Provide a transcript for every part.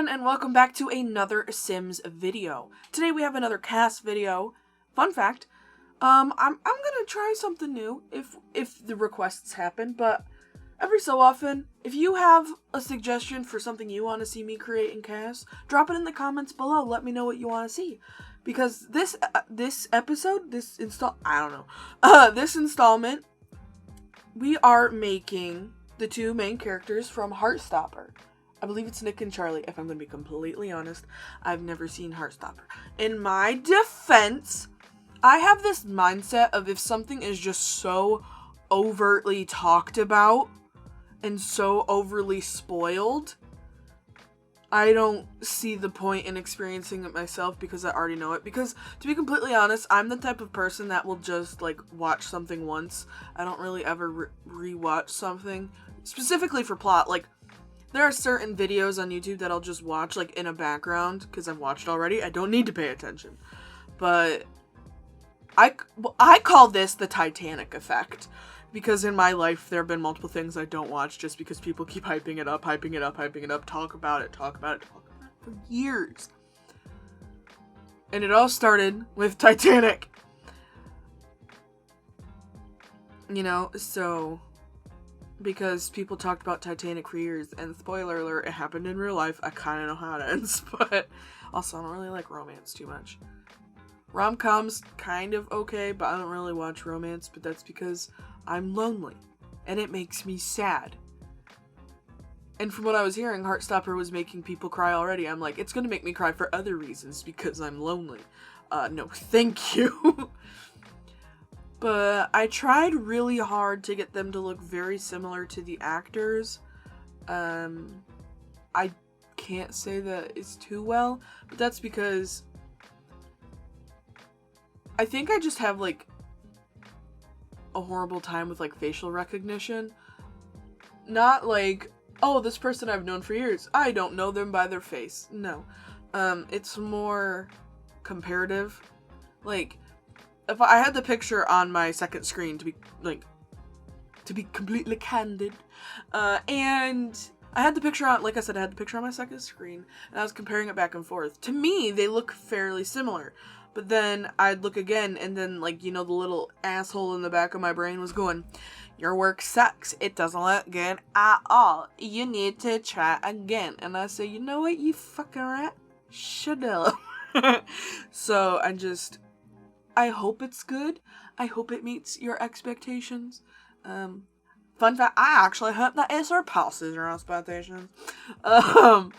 everyone, and welcome back to another Sims video. Today we have another cast video. Fun fact, I'm gonna try something new if the requests happen, but every so often, if you have a suggestion for something you want to see me create and cast, drop it in the comments below. Let me know what you want to see. Because this installment, we are making the two main characters from Heartstopper. I believe it's Nick and Charlie. If I'm going to be completely honest, I've never seen Heartstopper. In my defense, I have this mindset of if something is just so overtly talked about and so overly spoiled, I don't see the point in experiencing it myself because I already know it. Because, to be completely honest, I'm the type of person that will just, watch something once. I don't really ever re-watch something, specifically for plot. There are certain videos on YouTube that I'll just watch, in a background, because I've watched already. I don't need to pay attention. But I call this the Titanic effect. Because in my life, there have been multiple things I don't watch just because people keep hyping it up, talk about it for years. And it all started with Titanic. Because people talked about Titanic for years, and spoiler alert, it happened in real life. I kind of know how it ends, but also I don't really like romance too much. Rom-coms, kind of okay, but I don't really watch romance, but that's because I'm lonely, and it makes me sad. And from what I was hearing, Heartstopper was making people cry already. I'm like, it's gonna make me cry for other reasons, because I'm lonely. No, thank you. But I tried really hard to get them to look very similar to the actors. I can't say that it's too well, but that's because I think I just have, a horrible time with, facial recognition. Not oh, this person I've known for years, I don't know them by their face. No. It's more comparative. If I had the picture on my second screen, to be completely candid, and I had the picture on, like I said, I had the picture on my second screen, and I was comparing it back and forth. To me, they look fairly similar, but then I'd look again, and then, the little asshole in the back of my brain was going, your work sucks, it doesn't look good at all, you need to try again. And I say, you know what, you fucking rat, shut up. So, I hope it's good. I hope it meets your expectations. Fun fact, I actually hope that it surpasses your expectations. But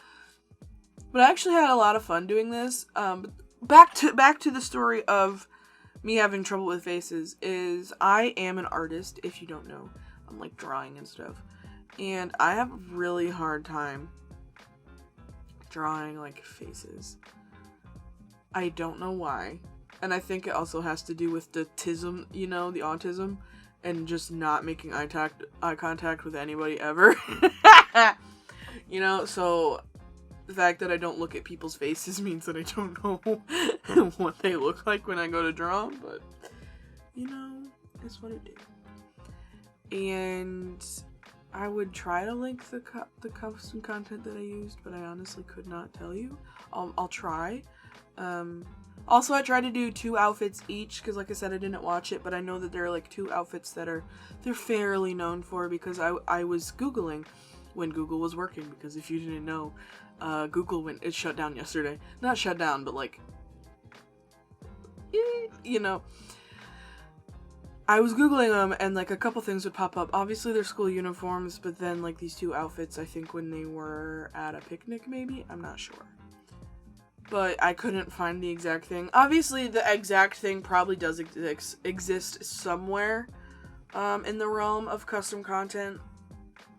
I actually had a lot of fun doing this. Back to the story of me having trouble with faces is I am an artist, if you don't know. I'm drawing and stuff. And I have a really hard time drawing faces. I don't know why. And I think it also has to do with the autism, the autism, and just not making eye contact with anybody ever. So the fact that I don't look at people's faces means that I don't know what they look like when I go to draw them, but, it's what it is. And I would try to link the custom content that I used, but I honestly could not tell you. I'll try. Also, I tried to do 2 outfits each, because like I said, I didn't watch it, but I know that there are 2 outfits that they're fairly known for, because I was Googling when Google was working, because if you didn't know, Google it shut down yesterday. Not shut down, but I was Googling them, and a couple things would pop up. Obviously, they're school uniforms, but then these 2 outfits, I think when they were at a picnic, maybe? I'm not sure. But I couldn't find the exact thing. Obviously, the exact thing probably does exist somewhere in the realm of custom content.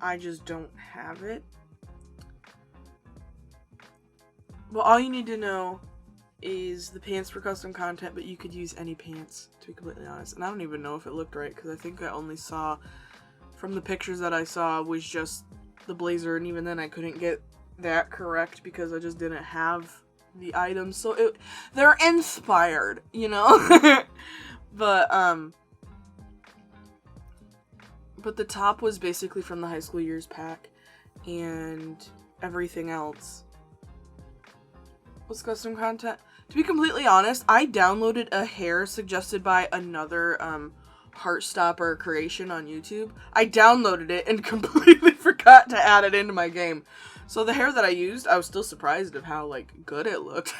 I just don't have it. Well, all you need to know is the pants for custom content, but you could use any pants, to be completely honest. And I don't even know if it looked right, because I think I only saw, from the pictures that I saw, was just the blazer, and even then I couldn't get that correct, because I just didn't have the items, so they're inspired, but the top was basically from the high school years pack, and everything else was custom content. To be completely honest, I downloaded a hair suggested by another Heartstopper creation on YouTube. I downloaded it and completely forgot to add it into my game. So the hair that I used, I was still surprised of how, like, good it looked.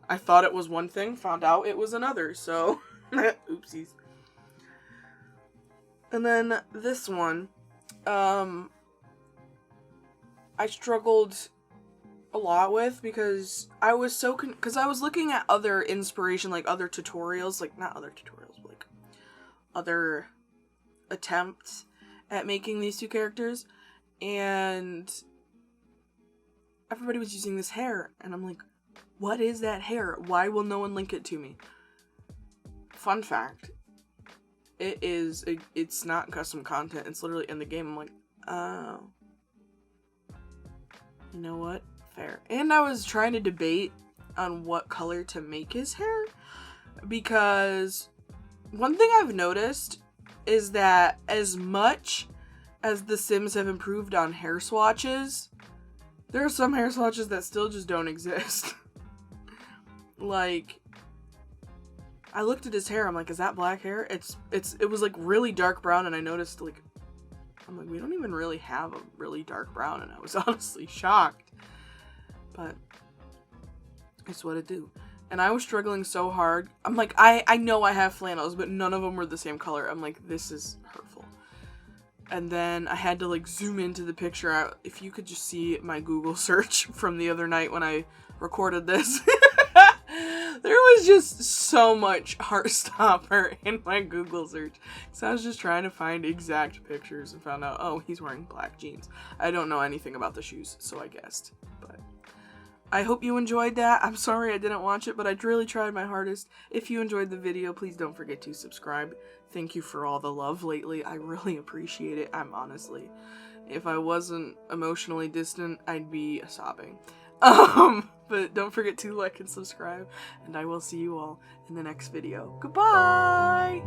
I thought it was one thing, found out it was another, so oopsies. And then this one, I struggled a lot with because I was because I was looking at other inspiration, like other tutorials, like not other tutorials, but like other attempts at making these two characters, and everybody was using this hair, and I'm like, what is that hair? Why will no one link it to me? Fun fact, it's not custom content, it's literally in the game. I'm like, oh. You know what? Fair. And I was trying to debate on what color to make his hair, because one thing I've noticed is that as much as The Sims have improved on hair swatches, there are some hair swatches that still just don't exist. Like, I looked at his hair, I'm like, is that black hair? It was like really dark brown, and I noticed, like, I'm like, we don't even really have a really dark brown, and I was honestly shocked. But it's what it do. And I was struggling so hard. I'm like, I know I have flannels, but none of them were the same color. I'm like, this is hurtful. And then I had to, like, zoom into the picture. If you could just see my Google search from the other night when I recorded this. There was just so much Heartstopper in my Google search. So I was just trying to find exact pictures and found out, oh, he's wearing black jeans. I don't know anything about the shoes, so I guessed. But I hope you enjoyed that. I'm sorry I didn't watch it, but I really tried my hardest. If you enjoyed the video, please don't forget to subscribe. Thank you for all the love lately. I really appreciate it. I'm honestly, if I wasn't emotionally distant, I'd be sobbing. But don't forget to like and subscribe, and I will see you all in the next video. Goodbye!